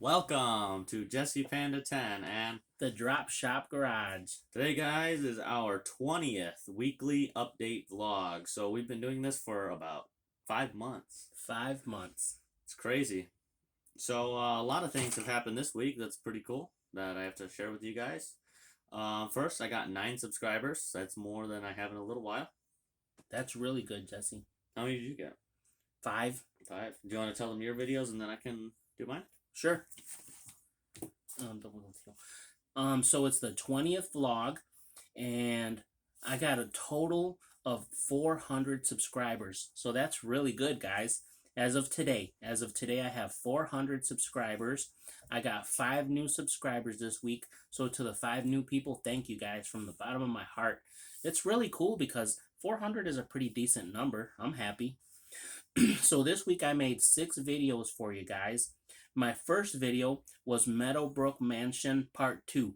Welcome to Jesse Panda 10, and The Drop Shop Garage. today, guys, is our 20th weekly update vlog. So, we've been doing this for about 5 months. 5 months. It's crazy. So, a lot of things have happened this week that's pretty cool that I have to share with you guys. First, I got 9 subscribers. That's more than I have in a little while. That's really good, Jesse. How many did you get? 5. 5. Do you want to tell them your videos and then I can do mine? Sure. So it's the 20th vlog, and I got a total of 400 subscribers. So that's really good, guys. As of today, I have 400 subscribers. I got 5 new subscribers this week. So to the 5 new people, thank you guys from the bottom of my heart. It's really cool because 400 is a pretty decent number. I'm happy. So this week I made 6 videos for you guys. My first video was Meadowbrook Mansion Part 2,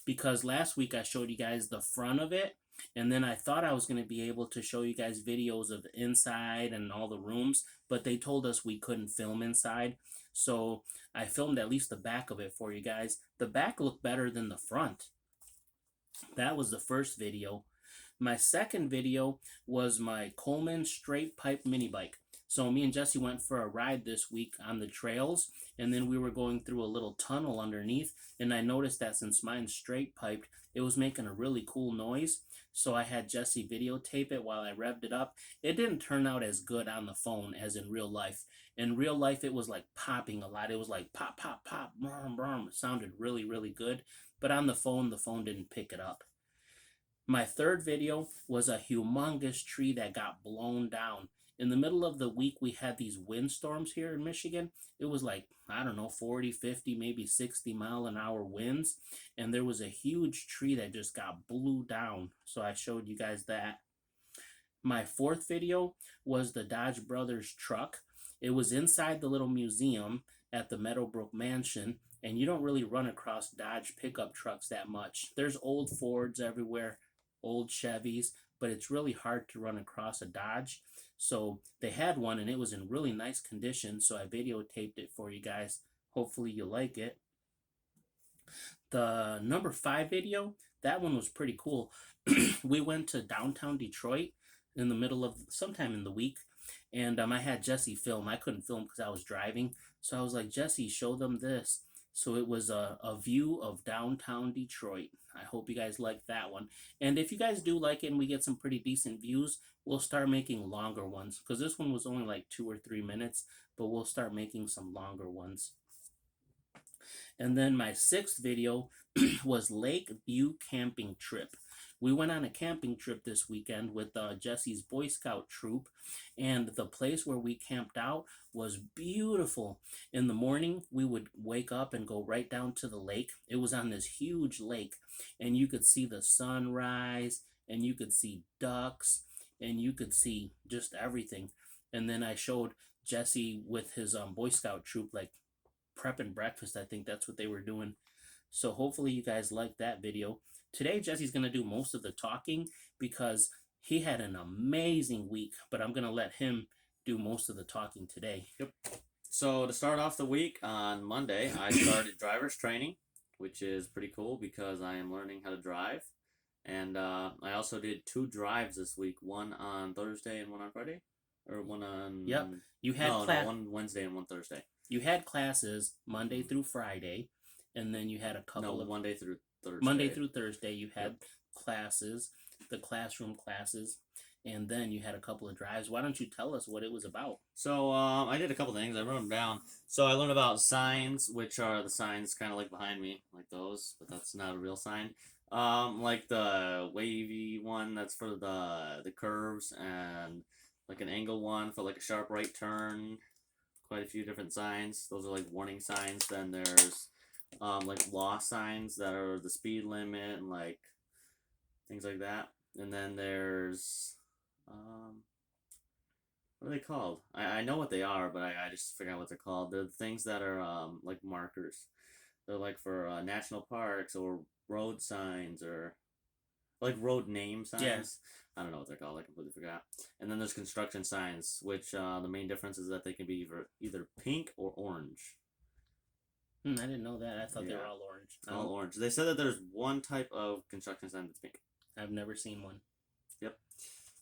because last week I showed you guys the front of it, and then I thought I was going to be able to show you guys videos of the inside and all the rooms, but they told us we couldn't film inside, so I filmed at least the back of it for you guys. The back looked better than the front. That was the first video. My second video was my Coleman straight pipe mini bike. So me and Jesse went for a ride this week on the trails, and then we were going through a little tunnel underneath, and I noticed that since mine's straight piped, it was making a really cool noise. So I had Jesse videotape it while I revved it up. It didn't turn out as good on the phone as in real life. In real life, it was like popping a lot. It was like pop, pop, pop, brum, brum. It sounded really, really good. But on the phone didn't pick it up. My third video was a humongous tree that got blown down. In the middle of the week, we had these windstorms here in Michigan. It was like, I don't know, 40, 50, maybe 60-mile-an-hour winds. And there was a huge tree that just got blew down. So I showed you guys that. My fourth video was the Dodge Brothers truck. It was inside the little museum at the Meadowbrook Mansion, and you don't really run across Dodge pickup trucks that much. There's old Fords everywhere, old Chevys, but it's really hard to run across a Dodge. So they had one, and it was in really nice condition, so I videotaped it for you guys. Hopefully you like it. The number 5 video, that one was pretty cool. We went to downtown Detroit in the middle of sometime in the week, and I had Jesse film. I couldn't film because I was driving, so I was like, Jesse, show them this. So it was a view of downtown Detroit. I hope you guys like that one. And if you guys do like it and we get some pretty decent views, we'll start making longer ones, because this one was only like 2 or 3 minutes, but we'll start making some longer ones. And then my 6th video was Lake View Camping Trip. We went on a camping trip this weekend with Jesse's Boy Scout troop, and the place where we camped out was beautiful. In the morning, we would wake up and go right down to the lake. It was on this huge lake, and you could see the sunrise, and you could see ducks, and you could see just everything. And then I showed Jesse with his Boy Scout troop, like prepping breakfast. I think that's what they were doing. So hopefully you guys like that video. Today Jesse's going to do most of the talking because he had an amazing week, but I'm going to let him do most of the talking today. Yep. So, to start off the week, on Monday, I started driver's training, which is pretty cool because I am learning how to drive. And I also did 2 drives this week, one on Thursday and one on Friday. Or one on... Yep. You had no, one Wednesday and one Thursday. You had classes Monday through Friday, and then you had a couple of... Monday through Thursday. Monday through Thursday, you had classes, the classroom classes, and then you had a couple of drives. Why don't you tell us what it was about? So, I did a couple things. I wrote them down. So, I learned about signs, which are the signs kind of like behind me, like those, but that's not a real sign. Like the wavy one, that's for the curves, and like an angle one for like a sharp right turn. Quite a few different signs. Those are like warning signs. Then there's like law signs that are the speed limit and like things like that. And then there's what are they called? I know what they are, but I just forgot what they're called. They're the things that are like markers. They're like for national parks or road signs or like road name signs. Yes. I don't know what they're called. I completely forgot. And then there's construction signs, which the main difference is that they can be either pink or orange. I didn't know that. I thought they were Yeah. all orange. All orange. They said that there's one type of construction sign that's pink. I've never seen one. Yep.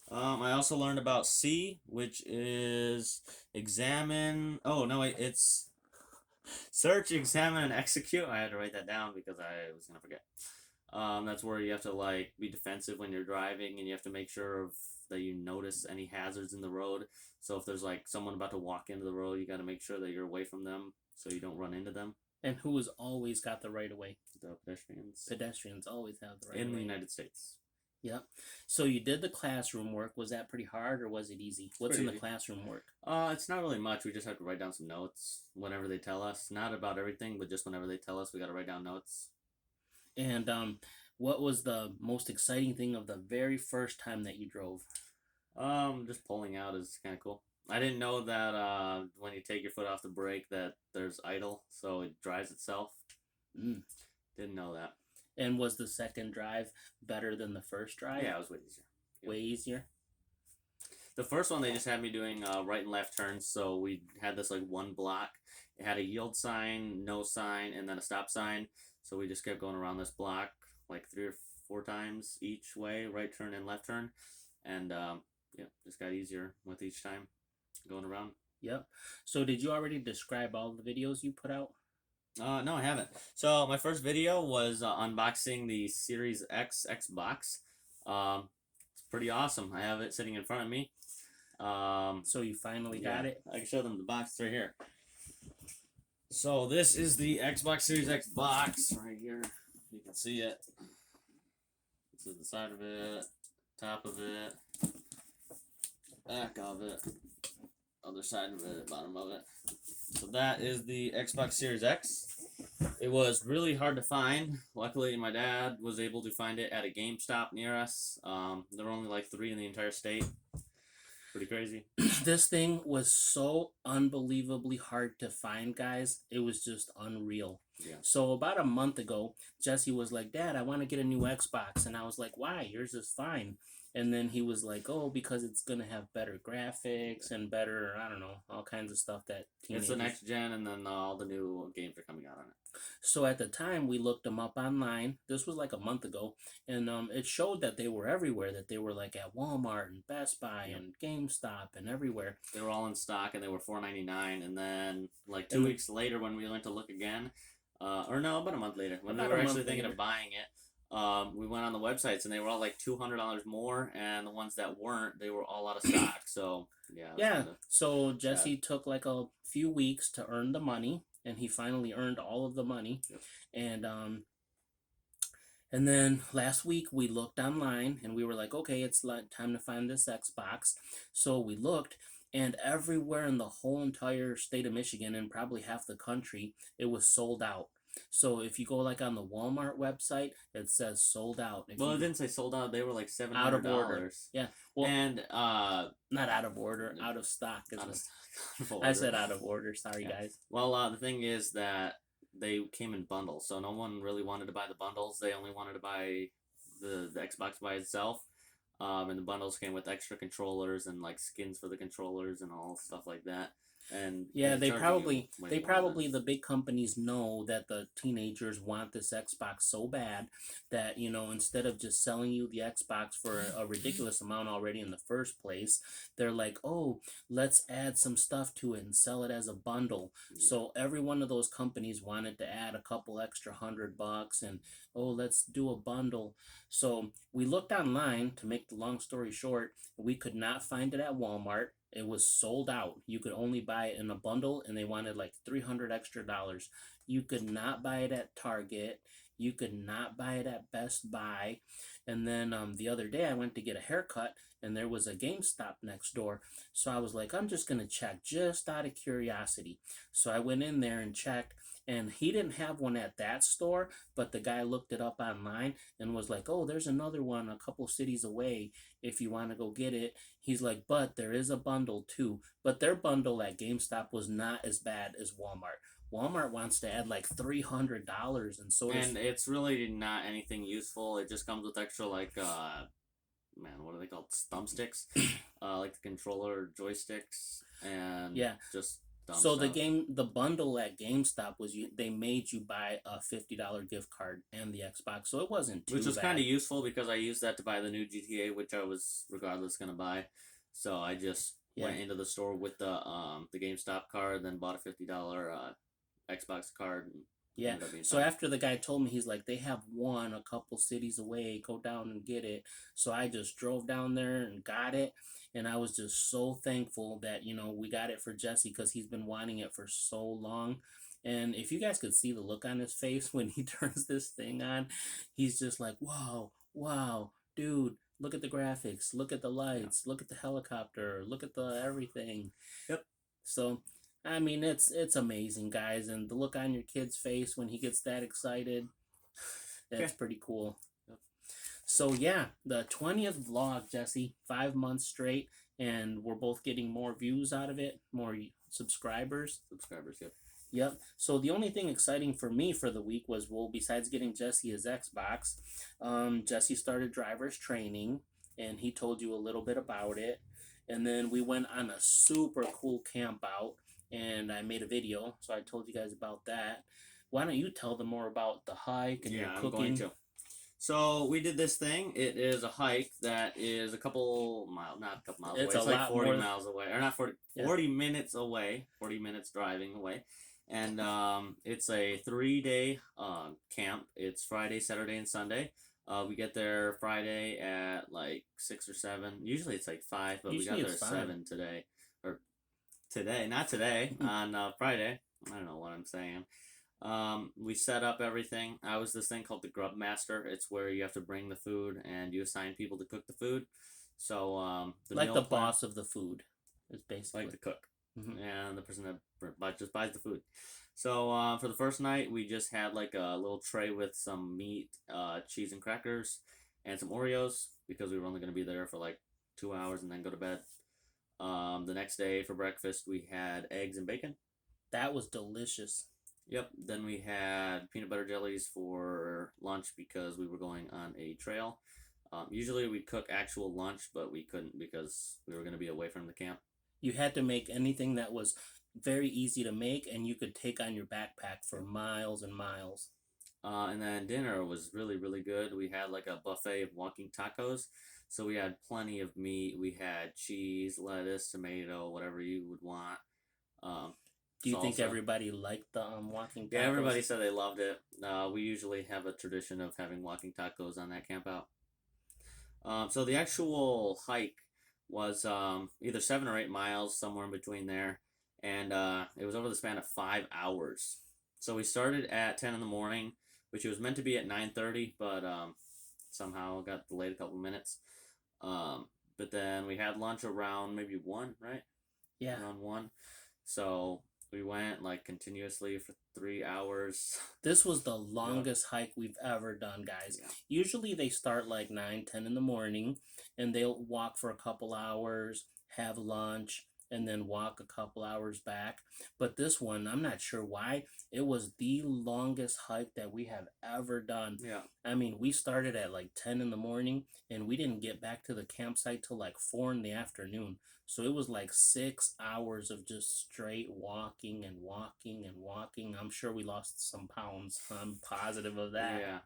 I also learned about C, which is examine. Oh no, wait, it's search, examine, and execute. I had to write that down because I was gonna forget. That's where you have to like be defensive when you're driving, and you have to make sure that you notice any hazards in the road. So if there's like someone about to walk into the road, you got to make sure that you're away from them so you don't run into them. And who has always got the right of way? The pedestrians. Pedestrians always have the right in of the way. United States. Yep. So you did the classroom work. Was that pretty hard or was it easy? What's in the easy. classroom work? It's not really much. We just have to write down some notes whenever they tell us. Not about everything, but just whenever they tell us, we got to write down notes. And what was the most exciting thing of the very first time that you drove? Just pulling out is kind of cool. I didn't know that when you take your foot off the brake that there's idle, so it drives itself. Mm. Didn't know that. And was the second drive better than the first drive? Yeah, it was way easier. Yep. Way easier? The first one, they just had me doing right and left turns, so we had this like one block. It had a yield sign, no sign, and then a stop sign. So we just kept going around this block like 3 or 4 times each way, right turn and left turn. And yeah, just got easier with each time going around. Yep. So did you already describe all the videos you put out? No, I haven't. So my first video was unboxing the Series X Xbox. It's pretty awesome. I have it sitting in front of me. So you finally got it? I can show them the box right here. So this is the Xbox Series X box right here. You can see it. This is the side of it, top of it, back of it, other side of it, bottom of it. So that is the Xbox Series X. It was really hard to find. Luckily, my dad was able to find it at a GameStop near us. There were only like 3 in the entire state. Pretty crazy. This thing was so unbelievably hard to find, guys. It was just unreal. Yeah. So about a month ago, Jesse was like, Dad, I want to get a new Xbox. And I was like, why? Yours is fine. And then he was like, oh, because it's going to have better graphics and better, I don't know, all kinds of stuff that teenagers... It's the next gen, and then all the new games are coming out on it. So at the time, we looked them up online. This was like a month ago. And it showed that they were everywhere, that they were like at Walmart and Best Buy and GameStop and everywhere. They were all in stock, and they were $4.99. And then like 2 weeks later, when we went to look again, or no, about a month later, when we were actually thinking of buying it, we went on the websites, and they were all like $200 more, and the ones that weren't, they were all out of stock. So yeah. So Jesse took like a few weeks to earn the money, and he finally earned all of the money. Yep. And then last week we looked online, and we were like, okay, it's time to find this Xbox. So we looked, and everywhere in the whole entire state of Michigan, and probably half the country, it was sold out. So if you go like on the Walmart website, it says sold out. It didn't say sold out. They were like $700. Out of order. Yeah. Well, and not out of order, out of stock. Out of stock. I said out of order. Sorry, guys. Well, the thing is that they came in bundles, so no one really wanted to buy the bundles. They only wanted to buy the Xbox by itself. And the bundles came with extra controllers and like skins for the controllers and all stuff like that. And yeah, they probably the big companies know that the teenagers want this Xbox so bad that, you know, instead of just selling you the Xbox for a ridiculous amount already in the first place, they're like, oh, let's add some stuff to it and sell it as a bundle. So every one of those companies wanted to add a couple extra $100 and, oh, let's do a bundle. So we looked online. To make the long story short, we could not find it at Walmart. It was sold out. You could only buy it in a bundle, and they wanted like $300 extra. You could not buy it at Target. You could not buy it at Best Buy. And then the other day I went to get a haircut, and there was a GameStop next door. So I was like, I'm just going to check just out of curiosity. So I went in there and checked, and he didn't have one at that store, but the guy looked it up online and was like, oh, there's another one a couple cities away if you want to go get it. He's like, but there is a bundle too. But their bundle at GameStop was not as bad as Walmart. Walmart wants to add like $300, and so it's really not anything useful. It just comes with extra like what are they called? Thumbsticks, like the controller joysticks, and just dumb So stuff. the bundle at GameStop was they made you buy a $50 gift card and the Xbox, so it wasn't too Which was kind bad. of useful because I used that to buy the new GTA, which I was regardless gonna buy. So I just Yeah, went into the store with the GameStop card, then bought a $50 Xbox card, and yeah. ended up being So fine. after the guy told me, he's like, they have one a couple cities away. Go down and get it. So I just drove down there and got it, and I was just so thankful that we got it for Jesse because he's been wanting it for so long. And if you guys could see the look on his face when he turns this thing on, he's just like, wow, wow, dude. Look at the graphics. Look at the Yeah. lights. Look at the helicopter. Look at the everything. Yep. So, I mean, it's amazing, guys, and the look on your kid's face when he gets that excited, that's Okay. pretty cool. Yep. So yeah, the 20th vlog, Jesse, 5 months straight, and we're both getting more views out of it, more subscribers. Subscribers. Yep. Yep. So the only thing exciting for me for the week was, well, besides getting Jesse his Xbox, Jesse started driver's training, and he told you a little bit about it. And then we went on a super cool camp out, and I made a video, so I told you guys about that. Why don't you tell them more about the hike and your Yeah, I'm cooking? going to. So we did this thing. It is a hike that is a couple miles, not a couple miles It's away. a It's like lot 40 more. miles away, or not 40, Yeah. 40 minutes away. 40 minutes driving away, and it's a 3-day camp. It's Friday, Saturday, and Sunday. We get there Friday at like 6 or 7. Usually it's like 5, but Usually we got it's there 5. 7 today, or today, not today, on Friday. I don't know what I'm saying. We set up everything. I was this thing called the Grub Master. It's where you have to bring the food and you assign people to cook the food. So the Like meal the plan, boss of the food is basically. like the cook, Mhm. and the person that just buys the food. So for the first night, we just had like a little tray with some meat, cheese, and crackers, and some Oreos because we were only going to be there for like 2 hours and then go to bed. The next day for breakfast, we had eggs and bacon. That was delicious. Yep. Then we had peanut butter jellies for lunch because we were going on a trail. Usually we'd cook actual lunch, but we couldn't because we were going to be away from the camp. You had to make anything that was very easy to make and you could take on your backpack for miles and miles. And then dinner was really, really good. We had like a buffet of walking tacos. So we had plenty of meat. We had cheese, lettuce, tomato, whatever you would want. Um, Do you think salsa. everybody liked the walking tacos? Yeah, everybody said they loved it. We usually have a tradition of having walking tacos on that camp out. So the actual hike was either 7 or 8 miles, somewhere in between there, and it was over the span of 5 hours. So we started at 10 in the morning, which it was meant to be at 9:30, but somehow got delayed a couple minutes. But then we had lunch around maybe 1, right? Yeah. Around 1. So we went like continuously for 3 hours. This was the longest hike we've ever done, guys. Yeah. Usually they start like 9, 10 in the morning, and they'll walk for a couple hours, have lunch, and then walk a couple hours back. But this one, I'm not sure why, it was the longest hike that we have ever done. Yeah. I mean, we started at like 10 in the morning, and we didn't get back to the campsite till like 4 in the afternoon. So it was like 6 hours of just straight walking and walking and walking. I'm sure we lost some pounds. I'm positive of that. Yeah.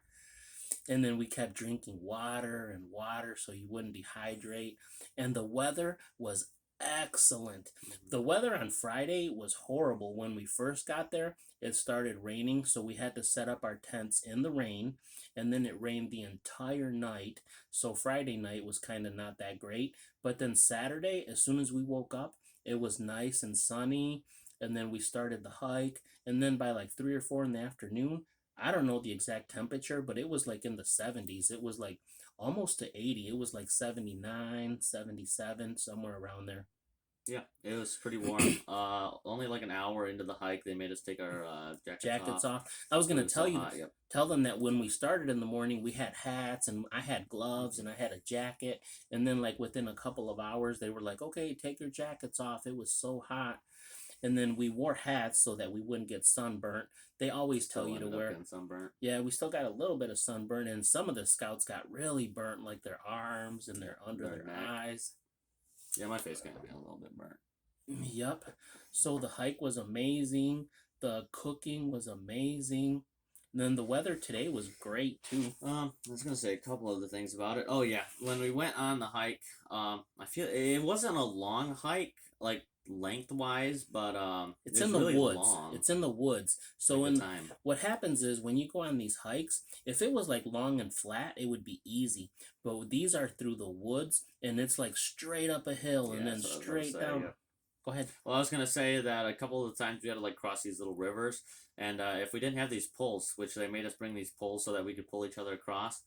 And then we kept drinking water and water so you wouldn't dehydrate. And the weather was excellent. The weather on Friday was horrible. When we first got there, it started raining, so we had to set up our tents in the rain, and then it rained the entire night. So Friday night was kind of not that great. But then Saturday, as soon as we woke up, it was nice and sunny, and then we started the hike, and then by like 3 or 4 in the afternoon, I don't know the exact temperature, but it was like in the 70s. It was like almost to 80. It was like 79, 77, somewhere around there. Yeah, it was pretty warm. Only like an hour into the hike, they made us take our jackets off. I was It gonna was tell so you, hot, yep. tell them that when we started in the morning, we had hats and I had gloves and I had a jacket, and then like within a couple of hours, they were like, "Okay, take your jackets off." It was so hot, and then we wore hats so that we wouldn't get sunburnt. They always tell Still you to ended up wear. getting sunburnt. Yeah, we still got a little bit of sunburn, and some of the scouts got really burnt, like their arms and their under Their their neck. eyes. Yeah, my face kind of got a little bit burnt. Yep. So the hike was amazing. The cooking was amazing. And then the weather today was great too. I was gonna say a couple other things about it. Oh yeah, when we went on the hike, I feel it wasn't a long hike, like lengthwise, but it It's was in the really woods. long, It's in the woods. like So the in time. what happens is when you go on these hikes, if it was like long and flat, it would be easy. But these are through the woods and it's like straight up a hill and Yeah, then that's what I was about to straight say. down. Yeah. Go ahead. Well, I was gonna say that a couple of the times we had to like cross these little rivers, and if we didn't have these poles, which they made us bring these poles so that we could pull each other across,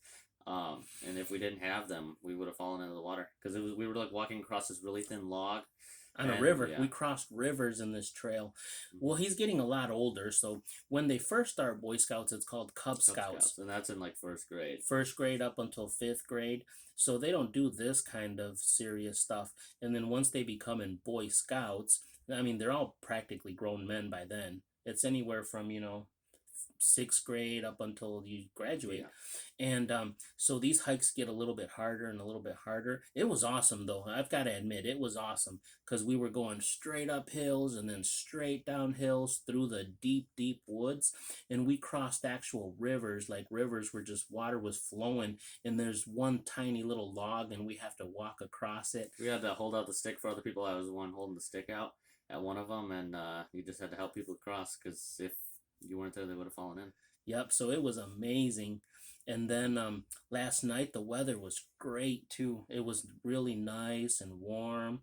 and if we didn't have them, we would have fallen into the water because it was we were like walking across this really thin log, On a and river. yeah, We crossed rivers in this trail. Well, mm-hmm. he's getting a lot older, so when they first start Boy Scouts, it's called Cub Cub Scouts. Scouts, and that's in like first grade. First grade up until fifth grade. So they don't do this kind of serious stuff. And then once they become in Boy Scouts, I mean, they're all practically grown men by then. It's anywhere from, sixth grade up until you graduate. Yeah. And so these hikes get a little bit harder and a little bit harder. It was awesome, though. I've got to admit, it was awesome because we were going straight up hills and then straight down hills through the deep, deep woods. And we crossed actual rivers, like rivers where just water was flowing. And there's one tiny little log, and we have to walk across it. We had to hold out the stick for other people. I was the one holding the stick out at one of them, and you just had to help people across because if you weren't there, they would have fallen in. Yep, so it was amazing. And then last night the weather was great too. It was really nice and warm.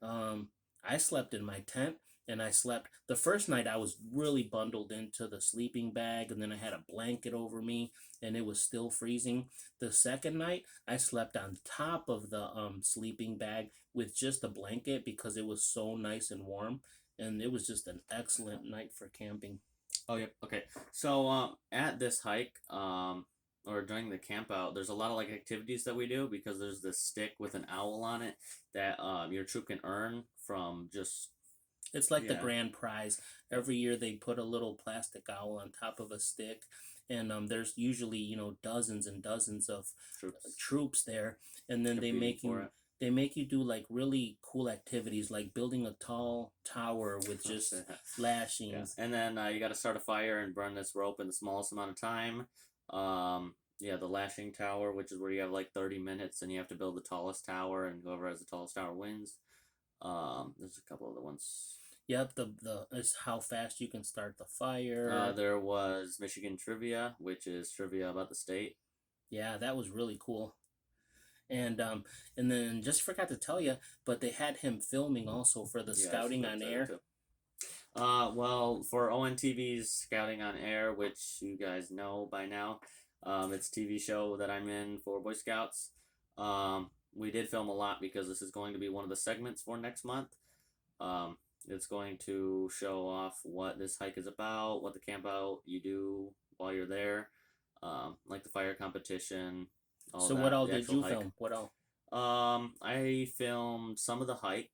Um, I slept in my tent and I slept. The first night I was really bundled into the sleeping bag and then I had a blanket over me and it was still freezing. The second night I slept on top of the sleeping bag with just a blanket because it was so nice and warm and it was just an excellent night for camping. Oh, yep. Okay. So, at this hike, or during the camp out, there's a lot of like activities that we do because there's this stick with an owl on it that your troop can earn from just It's like the yeah. grand prize. Every year they put a little plastic owl on top of a stick, and there's usually dozens and dozens of Troops troops there, and then they competing make for you it. they make you do like really cool activities like building a tall tower with just Yeah, lashings. and then you got to start a fire and burn this rope in the smallest amount of time. Yeah, the lashing tower, which is where you have like 30 minutes, and you have to build the tallest tower, and whoever has the tallest tower wins. There's a couple other ones. Yep, the is how fast you can start the fire. There was Michigan trivia, which is trivia about the state. Yeah, that was really cool. And then just forgot to tell you, but they had him filming also for the Yeah, I scouting forgot on that air. too. Well, for ONTV's Scouting on Air, which you guys know by now, it's a TV show that I'm in for Boy Scouts. We did film a lot because this is going to be one of the segments for next month. It's going to show off what this hike is about, what the camp out you do while you're there, like the fire competition, all So what that, all the did actual you hike. film? What all? I filmed some of the hike,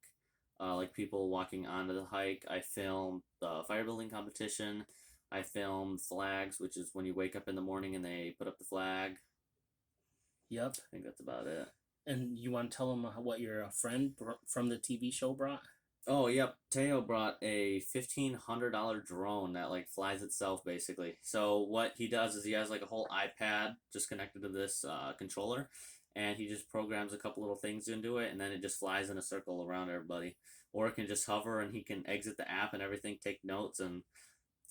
like people walking onto the hike. I filmed the fire building competition. I filmed flags, which is when you wake up in the morning and they put up the flag. Yep. I think that's about it. And you want to tell them what your friend from the TV show brought? Oh, yep. Teo brought a $1,500 drone that like flies itself basically. So what he does is he has like a whole iPad just connected to this controller, and he just programs a couple little things into it, and then it just flies in a circle around everybody. Or it can just hover, and he can exit the app and everything, take notes, and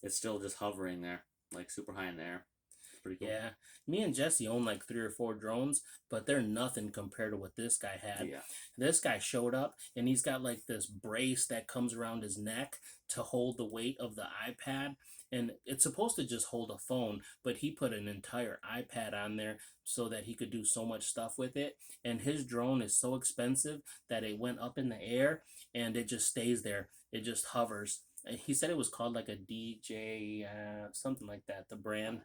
it's still just hovering there, like super high in the air. It's pretty cool. Yeah, me and Jesse own like 3 or 4 drones, but they're nothing compared to what this guy had. Yeah. This guy showed up and he's got like this brace that comes around his neck to hold the weight of the iPad. And it's supposed to just hold a phone, but he put an entire iPad on there so that he could do so much stuff with it. And his drone is so expensive that it went up in the air and it just stays there. It just hovers. He said it was called like a DJ, something like that, the brand.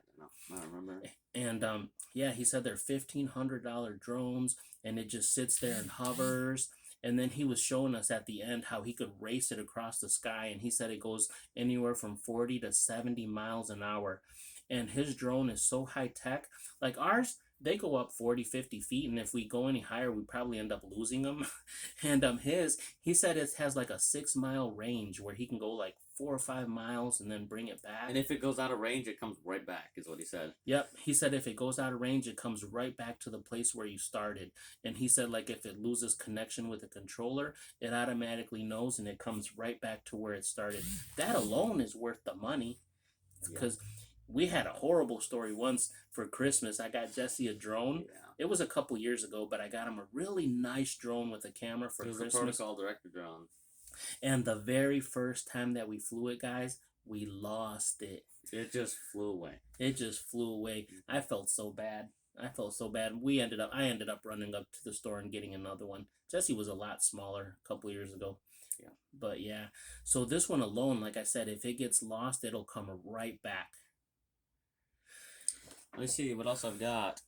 I don't remember. And yeah, he said they're $1,500 drones, and it just sits there and hovers. And then he was showing us at the end how he could race it across the sky, and he said it goes anywhere from 40 to 70 miles an hour. And his drone is so high tech, like ours. they go up 40, 50 feet, and if we go any higher, we probably end up losing them. And he said it has like a 6 mile range where he can go like 4 or 5 miles and then bring it back. And if it goes out of range, it comes right back, is what he said. Yep, he said if it goes out of range, it comes right back to the place where you started. And he said like if it loses connection with the controller, it automatically knows and it comes right back to where it started. That alone is worth the money, because we had a horrible story once for Christmas. I got Jesse a drone. Yeah. It was a couple years ago, but I got him a really nice drone with a camera for It was Christmas. a protocol director drone. And the very first time that we flew it, guys, we lost it. It just flew away. It just flew away. I felt so bad. I ended up running up to the store and getting another one. Jesse was a lot smaller a couple years ago. Yeah. But yeah. So this one alone, like I said, if it gets lost, it'll come right back. Let me see what else I've got.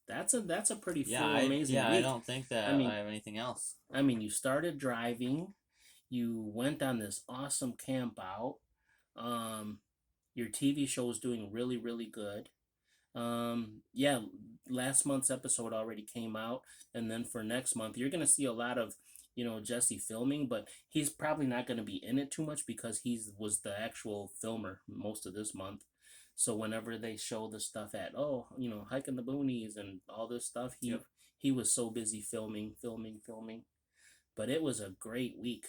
That's a pretty full, Yeah, amazing week. I don't think that I mean- I have anything else. I mean, you started driving, you went on this awesome camp out. Your TV show is doing really, really good. Yeah, last month's episode already came out, and then for next month, you're gonna see a lot of, Jesse filming, but he's probably not gonna be in it too much because was the actual filmer most of this month. So whenever they show the stuff at hiking the boonies and all this stuff, he was so busy filming. But it was a great week.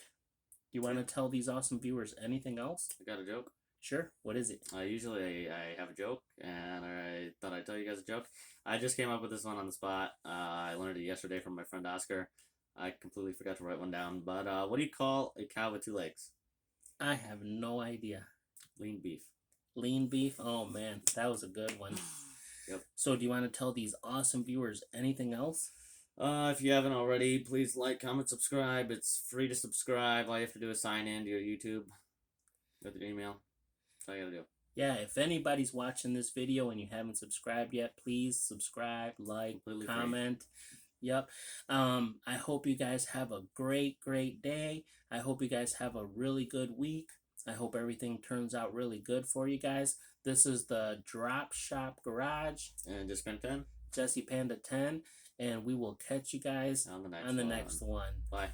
You want to tell these awesome viewers anything else? I got a joke. Sure. What is it? Usually I have a joke, and I thought I'd tell you guys a joke. I just came up with this one on the spot. I learned it yesterday from my friend Oscar. I completely forgot to write one down. But what do you call a cow with 2 legs? I have no idea. Lean beef. Lean beef? Oh, man. That was a good one. Yep. So do you want to tell these awesome viewers anything else? If you haven't already, please like, comment, subscribe. It's free to subscribe. All you have to do is sign in to your YouTube with your email. That's all you gotta do. Yeah, if anybody's watching this video and you haven't subscribed yet, please subscribe, like, Completely free. comment. Yep. I hope you guys have a great, great day. I hope you guys have a really good week. I hope everything turns out really good for you guys. This is the Drop Shop Garage. And just spent 10 Jesse Panda 10. And we will catch you guys on the next on the one. next one. Bye.